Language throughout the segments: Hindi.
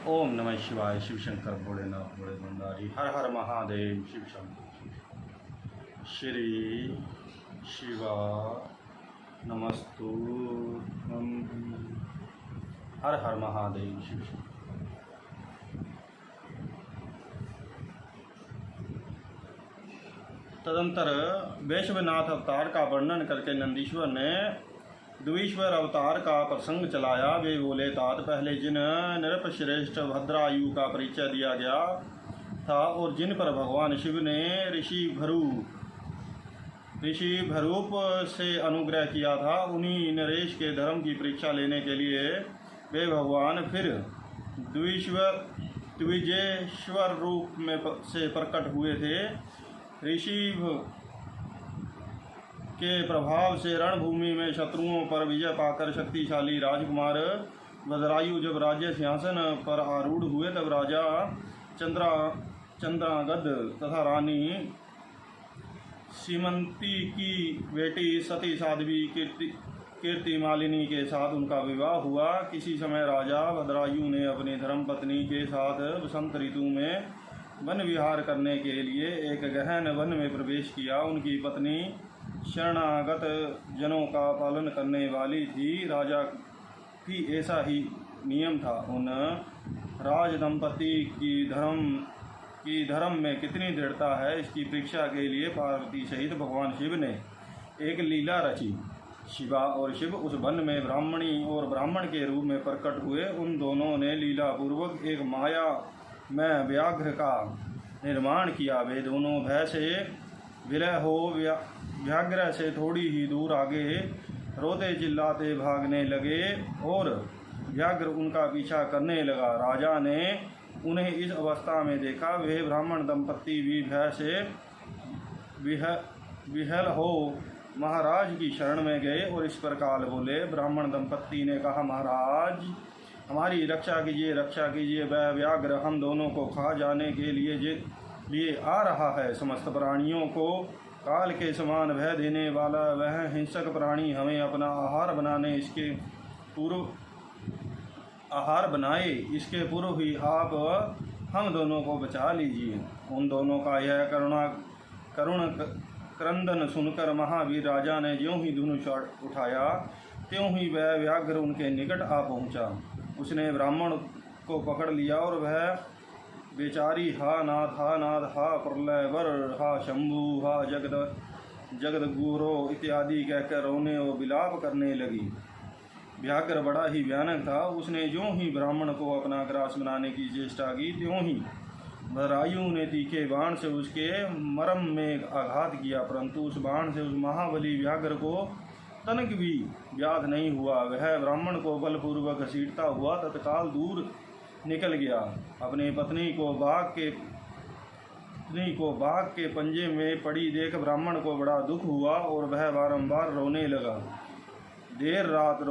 ओम नमः शिवाय। शिव शंकर भोलेनाथ भोले भंडारी। हर हर महादेव। शिव शंकर श्री शिवा नमस्तु। हर हर महादेव। शिव शंकर। तदंतर वैश्वनाथ अवतार का वर्णन करके नंदीश्वर ने द्विश्वर अवतार का प्रसंग चलाया। वे बोले, तात पहले जिन नृपश्रेष्ठ भद्रायु का परिचय दिया गया था और जिन पर भगवान शिव ने ऋषि भरूप से अनुग्रह किया था, उन्हीं नरेश के धर्म की परीक्षा लेने के लिए वे भगवान फिर द्विजेश्वर रूप में से प्रकट हुए थे। ऋषि के प्रभाव से रणभूमि में शत्रुओं पर विजय पाकर शक्तिशाली राजकुमार भद्रायु जब राज्य सिंहासन पर आरूढ़ हुए, तब राजा चंद्रागद तथा रानी सीमंती की बेटी सती साध्वी कीर्तिमालिनी के साथ उनका विवाह हुआ। किसी समय राजा भद्रायु ने अपनी धर्मपत्नी के साथ वसंत ऋतु में वन विहार करने के लिए एक गहन वन में प्रवेश किया। उनकी पत्नी शरणागत जनों का पालन करने वाली थी। राजा की ऐसा ही नियम था। उन राज दंपति की धर्म में कितनी दृढ़ता है, इसकी परीक्षा के लिए पार्वती सहित भगवान शिव ने एक लीला रची। शिवा और शिव उस वन में ब्राह्मणी और ब्राह्मण के रूप में प्रकट हुए। उन दोनों ने लीला पूर्वक एक माया में व्याघ्र का निर्माण किया। वे दोनों भय से विलय हो व्याघ्र से थोड़ी ही दूर आगे रोते चिल्लाते भागने लगे और व्याघ्र उनका पीछा करने लगा। राजा ने उन्हें इस अवस्था में देखा। वे ब्राह्मण दंपत्ति भी भय से विहल हो महाराज की शरण में गए और इस प्रकार बोले। ब्राह्मण दंपत्ति ने कहा, महाराज हमारी रक्षा कीजिए। वह व्याघ्र हम दोनों को खा जाने के लिए आ रहा है। समस्त प्राणियों को काल के समान भय देने वाला वह हिंसक प्राणी हमें अपना आहार बनाए इसके पूर्व ही आप हम दोनों को बचा लीजिए। उन दोनों का यह करुण क्रंदन सुनकर महावीर राजा ने ज्यों ही धनुष उठाया, त्यों ही वह व्याघ्र उनके निकट आ पहुंचा। उसने ब्राह्मण को पकड़ लिया और वह बेचारी हा नाथ हा प्रलय वर हा शंभु हा जगद गुरो इत्यादि कहकर रोने और विलाप करने लगी। व्याघ्र बड़ा ही भयानक था। उसने ज्यों ही ब्राह्मण को अपना ग्रास बनाने की चेष्टा की, त्यों ही भद्रायु ने तीखे बाण से उसके मर्म में आघात किया, परंतु उस बाण से उस महाबली व्याघ्र को तनिक भी व्याध नहीं हुआ। वह ब्राह्मण को बलपूर्वक घसीटता हुआ तत्काल दूर निकल गया। अपनी पत्नी को बाघ के पंजे में पड़ी देख ब्राह्मण को बड़ा दुख हुआ और वह बारंबार रोने लगा। देर तक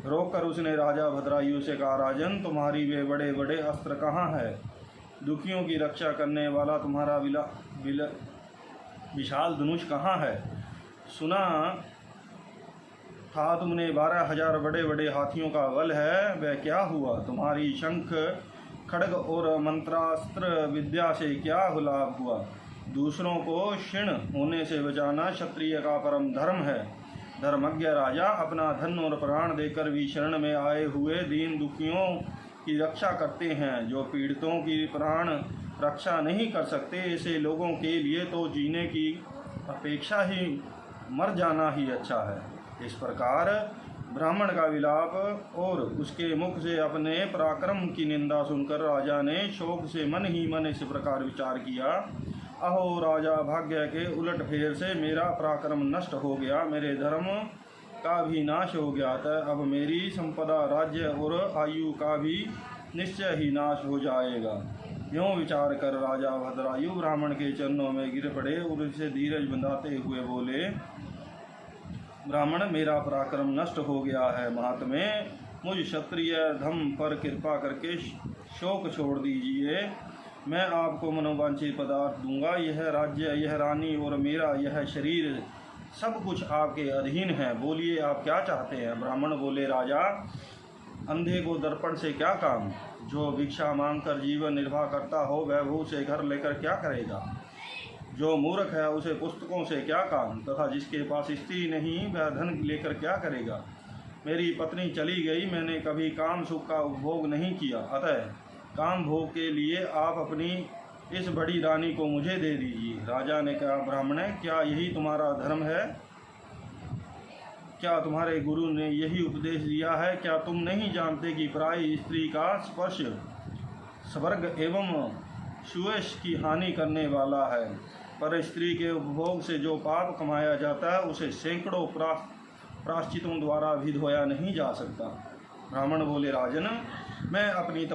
रोककर उसने राजा भद्रायु से कहा, राजन तुम्हारी वे बड़े बड़े अस्त्र कहाँ है? दुखियों की रक्षा करने वाला तुम्हारा विशाल धनुष कहाँ है? सुना था तुमने 12,000 बड़े बड़े हाथियों का बल है, वह क्या हुआ? तुम्हारी शंख खड्ग और मंत्रास्त्र विद्या से क्या लाभ हुआ? दूसरों को क्षीण होने से बचाना क्षत्रिय का परम धर्म है। धर्मज्ञ राजा अपना धन और प्राण देकर भी शरण में आए हुए दीन दुखियों की रक्षा करते हैं। जो पीड़ितों की प्राण रक्षा नहीं कर सकते, ऐसे लोगों के लिए तो जीने की अपेक्षा ही मर जाना ही अच्छा है। इस प्रकार ब्राह्मण का विलाप और उसके मुख से अपने पराक्रम की निंदा सुनकर राजा ने शोक से मन ही मन इस प्रकार विचार किया, अहो राजा, भाग्य के उलट फेर से मेरा पराक्रम नष्ट हो गया, मेरे धर्म का भी नाश हो गया। अब मेरी संपदा, राज्य और आयु का भी निश्चय ही नाश हो जाएगा। यूँ विचार कर राजा भद्रायु ब्राह्मण के चरणों में गिर पड़े और उसे धीरज बंधाते हुए बोले, ब्राह्मण, मेरा पराक्रम नष्ट हो गया है। महात्मे, मुझ क्षत्रिय धम पर कृपा करके शोक छोड़ दीजिए। मैं आपको मनोवांछित पदार्थ दूंगा। यह राज्य, यह रानी और मेरा यह शरीर सब कुछ आपके अधीन है, बोलिए आप क्या चाहते हैं। ब्राह्मण बोले, राजा, अंधे को दर्पण से क्या काम, जो भिक्षा मांगकर जीवन निर्वाह करता हो वह भूख से घर लेकर क्या करेगा। जो मूर्ख है उसे पुस्तकों से क्या काम, तथा जिसके पास स्त्री नहीं वह धन लेकर क्या करेगा। मेरी पत्नी चली गई, मैंने कभी काम सुख का उपभोग नहीं किया, अतः काम भोग के लिए आप अपनी इस बड़ी रानी को मुझे दे दीजिए। राजा ने कहा, ब्राह्मण, क्या यही तुम्हारा धर्म है? क्या तुम्हारे गुरु ने यही उपदेश दिया है? क्या तुम नहीं जानते कि पराई स्त्री का स्पर्श स्वर्ग एवं सुयश की हानि करने वाला है। पर स्त्री के उपभोग से जो पाप कमाया जाता है उसे सैकड़ों प्राश्चितों द्वारा भी धोया नहीं जा सकता। ब्राह्मण बोले, राजन, मैं अपनी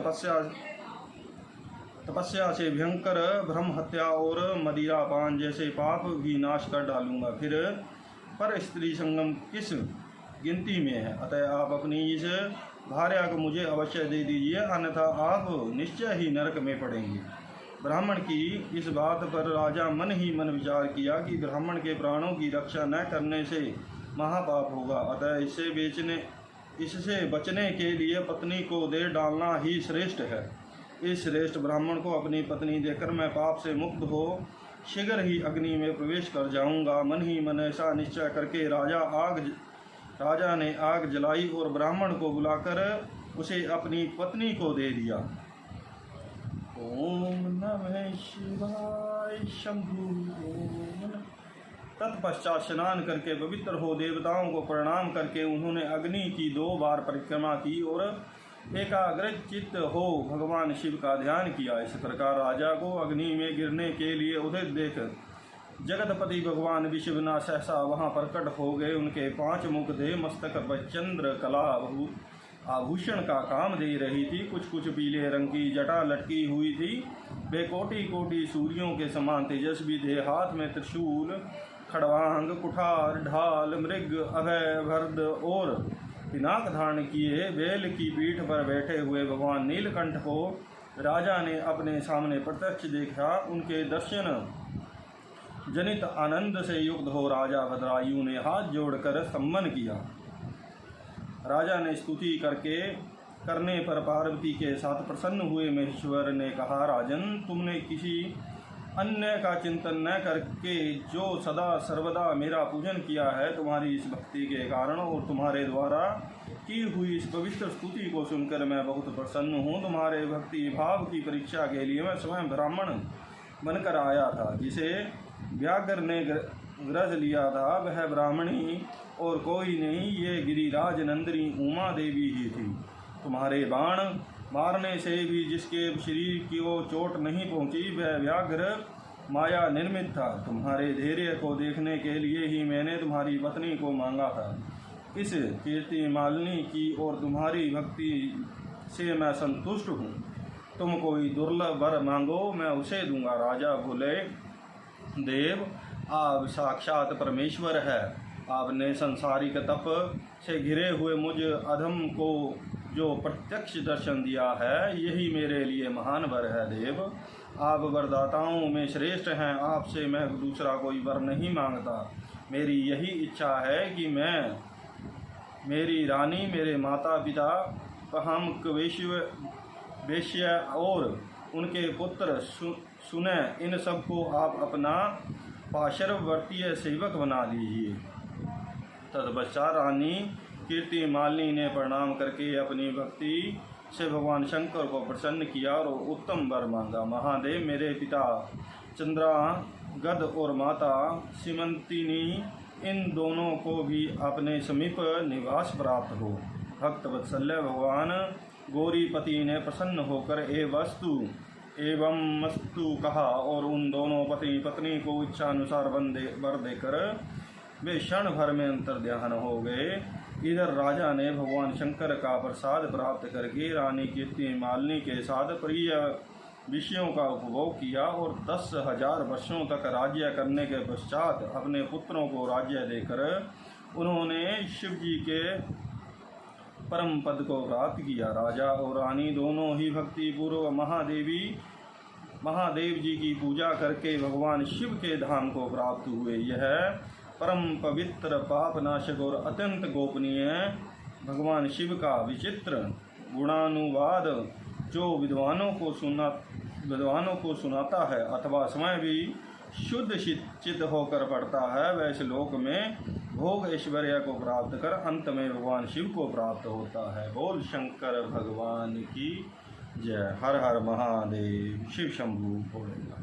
तपस्या से भयंकर ब्रह्म हत्या और मदिरापान जैसे पाप भी नाश कर डालूंगा, फिर पर स्त्री संगम किस गिनती में है। अतः आप अपनी इस भार्या को मुझे अवश्य दे दीजिए, अन्यथा आप निश्चय ही नरक में पड़ेंगे। ब्राह्मण की इस बात पर राजा मन ही मन विचार किया कि ब्राह्मण के प्राणों की रक्षा न करने से महापाप होगा, अतः इससे बचने के लिए पत्नी को दे डालना ही श्रेष्ठ है। इस श्रेष्ठ ब्राह्मण को अपनी पत्नी देकर मैं पाप से मुक्त हो शीघ्र ही अग्नि में प्रवेश कर जाऊंगा। मन ही मन ऐसा निश्चय करके राजा ने आग जलाई और ब्राह्मण को बुलाकर उसे अपनी पत्नी को दे दिया। ओम नमः शिवाय शंभु। तत्पश्चात स्नान करके पवित्र हो देवताओं को प्रणाम करके उन्होंने अग्नि की 2 बार परिक्रमा की और एकाग्रचित्त हो भगवान शिव का ध्यान किया। इस प्रकार राजा को अग्नि में गिरने के लिए उदित देख जगतपति भगवान विश्वनाथ सहसा वहां प्रकट हो गए। उनके 5 मुख थे, मस्तक पर चंद्र कला आभूषण का काम दे रही थी, कुछ कुछ पीले रंग की जटा लटकी हुई थी। वे कोटि कोटि सूर्यों के समान तेजस्वी थे। हाथ में त्रिशूल, खड़वांग, कुठार, ढाल, मृग, अभय, भरद और पिनाक धारण किए बेल की पीठ पर बैठे हुए भगवान नीलकंठ को राजा ने अपने सामने प्रत्यक्ष देखा। उनके दर्शन जनित आनंद से युक्त हो राजा भद्रायु ने हाथ जोड़कर सम्मान किया। राजा ने स्तुति करने पर पार्वती के साथ प्रसन्न हुए महेश्वर ने कहा, राजन, तुमने किसी अन्य का चिंतन न करके जो सदा सर्वदा मेरा पूजन किया है, तुम्हारी इस भक्ति के कारण और तुम्हारे द्वारा की हुई इस पवित्र स्तुति को सुनकर मैं बहुत प्रसन्न हूँ। तुम्हारे भक्ति भाव की परीक्षा के लिए मैं स्वयं ब्राह्मण बनकर आया था। जिसे व्याघ्र ने ग्रज लिया था वह ब्राह्मणी और कोई नहीं, ये गिरिराज नंदिनी उमा देवी ही थी। तुम्हारे बाण मारने से भी जिसके शरीर की वो चोट नहीं पहुंची वह व्याघ्र माया निर्मित था। तुम्हारे धैर्य को देखने के लिए ही मैंने तुम्हारी पत्नी को मांगा था। इस कीर्ति मालिनी की और तुम्हारी भक्ति से मैं संतुष्ट हूँ। तुम कोई दुर्लभ वर मांगो, मैं उसे दूंगा। राजा बोले, देव, आप साक्षात परमेश्वर है। आपने संसारिक तप से घिरे हुए मुझ अधम को जो प्रत्यक्ष दर्शन दिया है, यही मेरे लिए महान वर है। देव, आप वरदाताओं में श्रेष्ठ हैं। आपसे मैं दूसरा कोई वर नहीं मांगता। मेरी यही इच्छा है कि मेरी रानी, मेरे माता पिता, पहामक वेश्य और उनके पुत्र सुने, इन सबको आप अपना पाशर्ववर्तीय सेवक बना लीजिए। तत्पश्चात रानी कीर्ति मालिनी ने प्रणाम करके अपनी भक्ति से भगवान शंकर को प्रसन्न किया और उत्तम वर मांगा। महादेव, मेरे पिता चंद्रागद और माता सीमंतिनी, इन दोनों को भी अपने समीप निवास प्राप्त हो। भक्त वत्सल्य भगवान गौरीपति ने प्रसन्न होकर एवं मस्तु कहा और उन दोनों पति पत्नी को इच्छा अनुसार वर देकर वे क्षण भर में अंतर्ध्यान हो गए। इधर राजा ने भगवान शंकर का प्रसाद प्राप्त करके रानी कीर्ति मालिनी के साथ प्रिय विषयों का उपभोग किया और 10,000 वर्षों तक राज्य करने के पश्चात अपने पुत्रों को राज्य देकर उन्होंने शिव जी के परम पद को प्राप्त किया। राजा और रानी दोनों ही भक्ति पूर्व महादेव जी की पूजा करके भगवान शिव के धाम को प्राप्त हुए। यह परम पवित्र पापनाशक और अत्यंत गोपनीय भगवान शिव का विचित्र गुणानुवाद जो विद्वानों को सुनाता है अथवा स्वयं भी शुद्ध चित्त होकर पढ़ता है, वह इस लोक में भोग ऐश्वर्य को प्राप्त कर अंत में भगवान शिव को प्राप्त होता है। बोल शंकर भगवान की जय। हर हर महादेव। शिव शंभू भोलेनाथ।